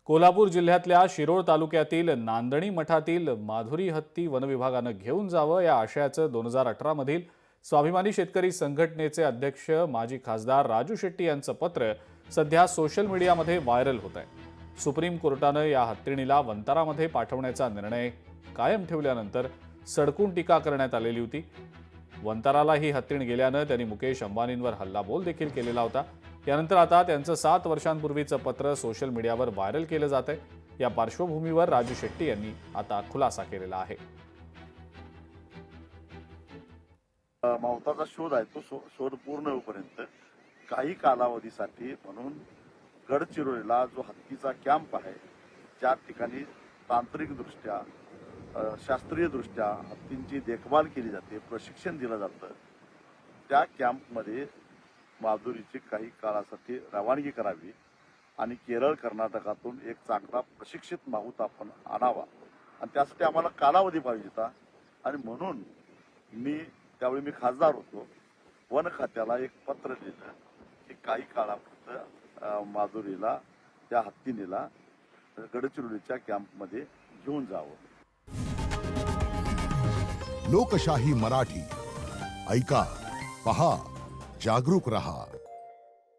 कोल्हापूर जिल्ह्यातल्या शिरोळ तालुक्यातील नांदणी मठातील माधुरी हत्ती वनविभागानं घेऊन जावं या आशयाचं 2018 मधील स्वाभिमानी शेतकरी संघटनेचे अध्यक्ष माजी खासदार राजू शेट्टी यांचं पत्र सध्या सोशल मीडियामध्ये व्हायरल होत आहे। सुप्रीम कोर्टानं या हत्तीणीला वंतारामध्ये पाठवण्याचा निर्णय कायम ठेवल्यानंतर सडकून टीका करण्यात आलेली होती। वंताराला ही हत्तीण गेल्यानं त्यांनी मुकेश अंबानींवर हल्लाबोल देखील केलेला होता। यानंतर आता त्यांचं 7 वर्षांपूर्वीचं पत्र सोशल मीडियावर व्हायरल केलं जात आहे। या पार्श्वभूमीवर राजू शेट्टी यांनी आता खुलासा केलेला आहे। मावताचा शोध आहे तो शोध पूर्ण होईपर्यंत काही कालावधीसाठी म्हणून गडचिरोलीला जो हत्तीचा कॅम्प आहे ज्या ठिकाणी तांत्रिकदृष्ट्या शास्त्रीयदृष्ट्या हत्तींची देखभाल केली जाते, प्रशिक्षण दिलं जातं, त्या कॅम्पमध्ये माधुरीची काही काळासाठी रवानगी करावी आणि केरळ कर्नाटकातून एक चांगला प्रशिक्षित माहूत आपण आणावा आणि त्यासाठी आम्हाला कालावधी पाहिजे होता। आणि म्हणून त्यावेळी मी खासदार होतो, वन खात्याला एक पत्र दिलं की काही काळापुरतं माधुरीला त्या हत्तीनीला गडचिरोलीच्या कॅम्पमध्ये घेऊन जावं। लोकशाही मराठी ऐका, पहा, जागरूक रहा।